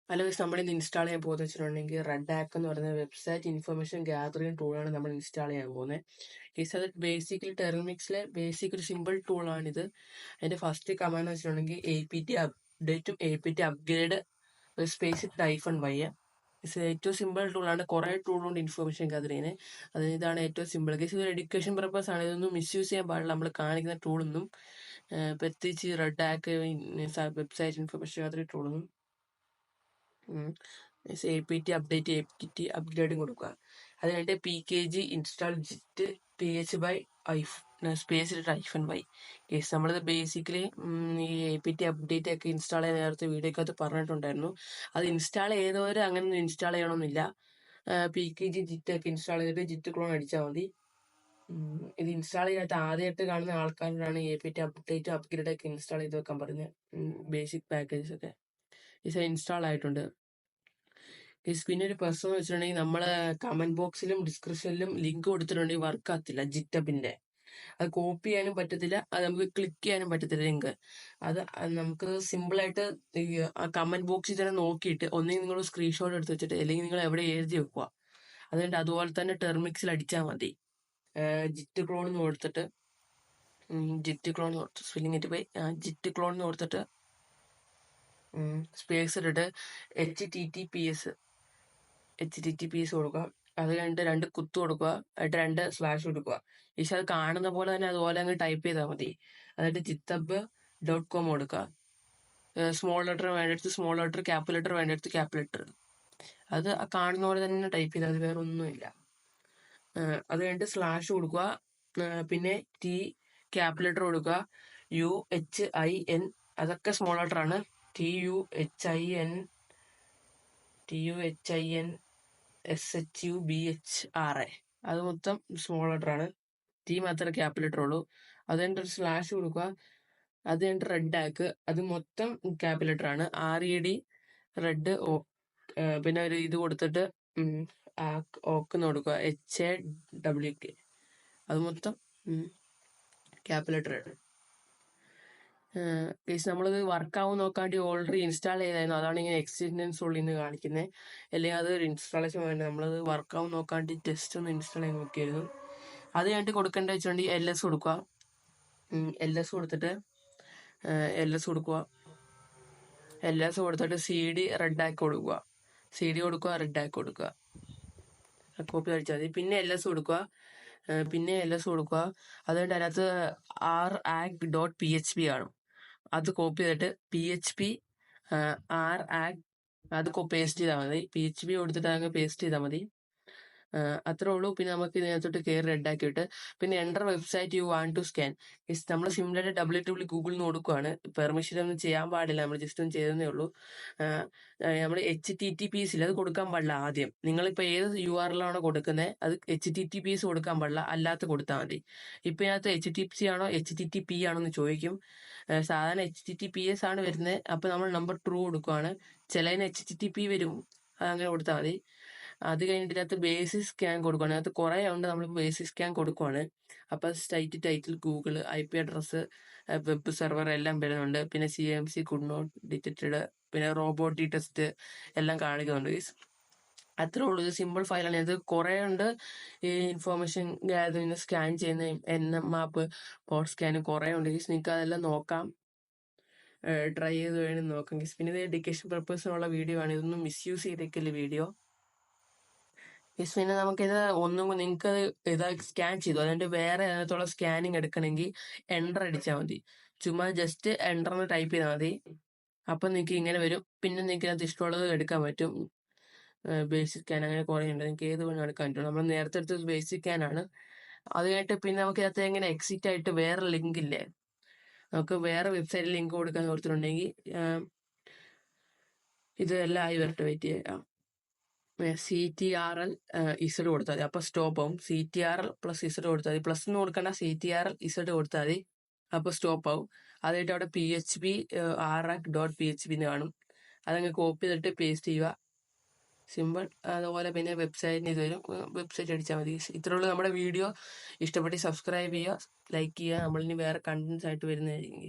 Hello guys, നമ്മളിന്ന് install ചെയ്യാൻ പോകുന്നത് വെച്ചിട്ടുണ്ടെങ്കിൽ റെഡ് ആക്ക് എന്ന് പറയുന്ന വെബ്സൈറ്റ് ഇൻഫർമേഷൻ ഗ്യാതറിംഗ് ടൂളാണ് നമ്മൾ ഇൻസ്റ്റാൾ ചെയ്യാൻ പോകുന്നത്. ഗൈസ്, അത് ബേസിക്കലി ടെർമിക്സിലെ ബേസിക് ഒരു സിമ്പിൾ ടൂളാണിത്. അതിൻ്റെ ഫസ്റ്റ് കമാൻഡ് വെച്ചിട്ടുണ്ടെങ്കിൽ APT അപ്ഡേറ്റും APT upgrade space -y. ഇത് ഏറ്റവും സിമ്പിൾ ടൂളാണ്. കുറേ ടൂളുണ്ട് ഇൻഫർമേഷൻ ഗ്യാതറിങ്ങിന്. ഇതാണ് ഏറ്റവും സിമ്പിൾ. ഗൈസ്, ഇത് എഡ്യൂക്കേഷൻ പർപ്പസ് ആണ്. ഇതൊന്നും മിസ്യൂസ് ചെയ്യാൻ പാടില്ല. നമ്മൾ കാണിക്കുന്ന ടൂളൊന്നും പ്രത്യേകിച്ച് Red Hawk website information gathering ടൂളൊന്നും APT അപ്ഡേറ്റ് APT അപ്ഗ്രേഡും കൊടുക്കുക. അത് കഴിഞ്ഞിട്ട് PKG install git PH/i space -y. Case നമ്മളിത് ബേസിക്കലി ഈ APT അപ്ഡേറ്റ് ഒക്കെ ഇൻസ്റ്റാൾ ചെയ്യാൻ നേരത്തെ വീഡിയോക്കകത്ത് പറഞ്ഞിട്ടുണ്ടായിരുന്നു. അത് ഇൻസ്റ്റാൾ ചെയ്തവർ അങ്ങനെ ഇൻസ്റ്റാൾ ചെയ്യണമെന്നില്ല. PKG ജിറ്റ് ഒക്കെ ഇൻസ്റ്റാൾ ചെയ്തിട്ട് ജിറ്റ് ക്ലോൺ അടിച്ചാൽ മതി. ഇത് ഇൻസ്റ്റാൾ ചെയ്യാത്ത ആദ്യമായിട്ട് കാണുന്ന ആൾക്കാരോടാണ് APT അപ്ഡേറ്റ് അപ്ഗ്രേഡ് ഒക്കെ ഇൻസ്റ്റാൾ ചെയ്ത് വെക്കാൻ പറഞ്ഞത്. ബേസിക് പാക്കേജസ് ഒക്കെ ഇൻസ്റ്റാൾ ആയിട്ടുണ്ട്. പിന്നെ ഒരു പ്രശ്നം എന്ന് വെച്ചിട്ടുണ്ടെങ്കിൽ നമ്മളെ കമന്റ് ബോക്സിലും ഡിസ്ക്രിപ്ഷനിലും ലിങ്ക് കൊടുത്തിട്ടുണ്ടെങ്കിൽ വർക്ക് ആകത്തില്ല. ജിറ്റബിന്റെ അത് കോപ്പി ചെയ്യാനും പറ്റത്തില്ല, അത് നമുക്ക് ക്ലിക്ക് ചെയ്യാനും പറ്റത്തില്ല ലിങ്ക്. അത് നമുക്ക് സിമ്പിളായിട്ട് ആ കമന്റ് ബോക്സിൽ തന്നെ നോക്കിയിട്ട് ഒന്നെങ്കിൽ നിങ്ങൾ സ്ക്രീൻഷോട്ട് എടുത്ത് വെച്ചിട്ട് അല്ലെങ്കിൽ നിങ്ങൾ എവിടെ എഴുതി വെക്കുക. അതുകൊണ്ട് അതുപോലെ തന്നെ ടെർമിക്സിൽ അടിച്ചാൽ മതി. ജിറ്റ് ക്ലോൺ എന്ന് കൊടുത്തിട്ട് സ്പെല്ലിംഗ് ആയിട്ട് പോയി ജിറ്റ് ക്ലോൺ എന്ന് കൊടുത്തിട്ട് സ്പേസ് ഇട്ടിട്ട് HTTPS കൊടുക്കുക. അത് കഴിഞ്ഞിട്ട് 2 കുത്ത് കൊടുക്കുക. എന്നിട്ട് 2 സ്ലാഷ് കൊടുക്കുക. അത് കാണുന്ന പോലെ തന്നെ അതുപോലെ അങ്ങ് ടൈപ്പ് ചെയ്താൽ മതി. എന്നിട്ട് github.com കൊടുക്കുക. സ്മോൾ ലെറ്റർ വേണ്ടെടുത്ത് സ്മോൾ ലെറ്റർ, ക്യാപ് ലെറ്റർ വേണ്ടെടുത്ത് ക്യാപ് ലെറ്റർ. അത് കാണുന്ന പോലെ തന്നെ ടൈപ്പ് ചെയ്താൽ അത് വേറെ ഒന്നുമില്ല. അത് കഴിഞ്ഞിട്ട് സ്ലാഷ് കൊടുക്കുക. പിന്നെ T ക്യാപ് ലെറ്റർ കൊടുക്കുക. UHIN അതൊക്കെ സ്മോൾ ലെറ്റർ ആണ്. TUHIN SHUBHRA അത് മൊത്തം സ്മോൾ ലെറ്റർ ആണ്. T മാത്രമേ ക്യാപ് ലെറ്റർ ഉള്ളൂ. അത് കഴിഞ്ഞിട്ട് ഒരു സ്ലാഷ് കൊടുക്കുക. അത് കഴിഞ്ഞിട്ട് റെഡ് ആക്ക്, അത് മൊത്തം ക്യാപ് ലെറ്റർ ആണ്. RED red. പിന്നെ ഒരു ഇത് കൊടുത്തിട്ട് ഓക്കെന്ന് കൊടുക്കുക. HAWK അത് മൊത്തം ക്യാപ് ലെറ്റർ ആണ്. നമ്മളിത് വർക്കാവും നോക്കാണ്ടി ഓൾറെഡി ഇൻസ്റ്റാൾ ചെയ്തായിരുന്നു. അതാണ് ഇങ്ങനെ എക്സ്റ്റെൻഷൻസ് ഉള്ളിൽ നിന്ന് കാണിക്കുന്നത്. അല്ലെങ്കിൽ അത് ഒരു ഇൻസ്റ്റാളേഷൻ വേണ്ട. നമ്മളത് വർക്കാവും നോക്കാണ്ടി ജസ്റ്റ് ഒന്ന് ഇൻസ്റ്റാൾ ചെയ്ത് നോക്കിയായിരുന്നു. അത് കഴിഞ്ഞിട്ട് കൊടുക്കേണ്ട വെച്ചിട്ടുണ്ടെങ്കിൽ LS കൊടുക്കുക. LS കൊടുത്തിട്ട് LS കൊടുത്തിട്ട് CD റെഡ് ആക്കി കൊടുക്കുക. CD കൊടുക്കുക, റെഡ് ആക്കി കൊടുക്കുക. കോപ്പി അടിച്ചാൽ മതി. പിന്നെ LS കൊടുക്കുക. അത് കഴിഞ്ഞിട്ട് അതിനകത്ത് RAG.php കാണും. അത് കോപ്പി ചെയ്തിട്ട് PHP RAG അത് പേസ്റ്റ് ചെയ്താൽ മതി. PHP കൊടുത്തിട്ട് അങ്ങ് പേസ്റ്റ് ചെയ്താൽ മതി. അത്രേ ഉള്ളൂ. പിന്നെ നമുക്ക് ഇതിനകത്തോട്ട് കയറി റെഡ് ആക്കിയിട്ട് പിന്നെ enter website you want to scan. നമ്മൾ സിമ്പിളായിട്ട് www ഗൂഗിളിൽ നിന്ന് കൊടുക്കുകയാണ്. പെർമിഷൻ ഒന്നും ചെയ്യാൻ പാടില്ല, നമ്മൾ ജസ്റ്റ് ഒന്ന് ചെയ്തതേ ഉള്ളൂ. നമ്മൾ HTTPS അത് കൊടുക്കാൻ പാടില്ല. ആദ്യം നിങ്ങളിപ്പോൾ ഏത് URL ആണോ കൊടുക്കുന്നത് അത് HTTPS കൊടുക്കാൻ പാടില്ല, അല്ലാത്ത കൊടുത്താൽ മതി. ഇപ്പം ഇതിനകത്ത് HTTPS ആണോ HTTP ആണോ എന്ന് ചോദിക്കും. സാധാരണ HTTPS ആണ് വരുന്നത്. അപ്പം നമ്മൾ നമ്പർ ട്രൂ കൊടുക്കുകയാണ്. ചിലതിന് HTTP വരും, അങ്ങനെ കൊടുത്താൽ മതി. അത് കഴിഞ്ഞിട്ട് ഇതിനകത്ത് ബേസിക് സ്കാൻ കൊടുക്കുകയാണ്. അതിനകത്ത് കുറേ ഉണ്ട്, നമ്മൾ ബേസിക് സ്കാൻ കൊടുക്കുകയാണ്. അപ്പം site title, Google, IP address, web server എല്ലാം വരുന്നുണ്ട്. പിന്നെ CMC കുഡ് നോട്ട് ഡിറ്റക്റ്റഡ്, പിന്നെ റോബോട്ടി ടെസ്റ്റ് എല്ലാം കാണിക്കുന്നുണ്ട്. അത്രേ ഉള്ളൂ. ഇത് സിമ്പിൾ ഫയലാണ്. ഇത് കുറേ ഉണ്ട്. ഈ ഇൻഫോർമേഷൻ ഗ്യാതറിങ് സ്കാൻ ചെയ്യുന്ന NMAP പോർട്ട് സ്കാനും കുറേ ഉണ്ട്. നിങ്ങൾക്ക് അതെല്ലാം നോക്കാം, ട്രൈ ചെയ്ത് വേണം നോക്കാം. പിന്നെ ഇത് എഡ്യൂക്കേഷൻ പർപ്പസിനുള്ള വീഡിയോ ആണ്. ഇതൊന്നും മിസ്യൂസ് ചെയ്തേക്കില്ല വീഡിയോ. പിന്നെ നമുക്കിത് നിങ്ങൾക്ക് ഇത് സ്കാൻ ചെയ്തു അതുകൊണ്ട് വേറെ അതിനകത്തുള്ള സ്കാനിങ് എടുക്കണമെങ്കിൽ എൻ്റർ അടിച്ചാൽ മതി. ചുമ്മാ ജസ്റ്റ് എൻ്ററിന് ടൈപ്പ് ചെയ്താൽ മതി. അപ്പം നിങ്ങൾക്ക് ഇങ്ങനെ വരും. പിന്നെ നിങ്ങൾക്ക് അതിനകത്ത് ഇഷ്ടമുള്ളത് എടുക്കാൻ പറ്റും. ബേസിക് സ്കാൻ അങ്ങനെ കുറേ ഉണ്ട്. നിങ്ങൾക്ക് ഏത് വേണം എടുക്കാൻ പറ്റും. നമ്മൾ നേരത്തെ എടുത്തത് ബേസിക് സ്കാൻ ആണ്. അത് കഴിഞ്ഞിട്ട് പിന്നെ നമുക്ക് ഇതിനകത്ത് എങ്ങനെ എക്സിറ്റ് ആയിട്ട് വേറെ ലിങ്ക് ഇല്ലേ, നമുക്ക് വേറെ വെബ്സൈറ്റിൽ ലിങ്ക് കൊടുക്കാൻ ഓർത്തിട്ടുണ്ടെങ്കിൽ ഇതെല്ലാം ആയി വരട്ടെ. വെയിറ്റ് ചെയ്യാം. CTRL Z കൊടുത്താൽ മതി. അപ്പോൾ സ്റ്റോപ്പ് ആവും. CTRL + Z കൊടുത്താൽ മതി. പ്ലസ് എന്ന് കൊടുക്കണ്ട, CTRL Z കൊടുത്താൽ മതി. അപ്പോൾ സ്റ്റോപ്പ് ആവും. അതായിട്ട് അവിടെ PHP RAG.php എന്ന് കാണും. അതങ്ങ് കോപ്പി ചെയ്തിട്ട് പേസ്റ്റ് ചെയ്യുക. സിമ്പിൾ. അതുപോലെ പിന്നെ വെബ്സൈറ്റിന് ഇത് വരും, വെബ്സൈറ്റ് അടിച്ചാൽ മതി. ഇത്രയുള്ളൂ നമ്മുടെ വീഡിയോ. ഇഷ്ടപ്പെട്ട് സബ്സ്ക്രൈബ് ചെയ്യുക, ലൈക്ക് ചെയ്യുക. നമ്മളിനി വേറെ കണ്ടൻസ് ആയിട്ട് വരുന്നതായിരിക്കും.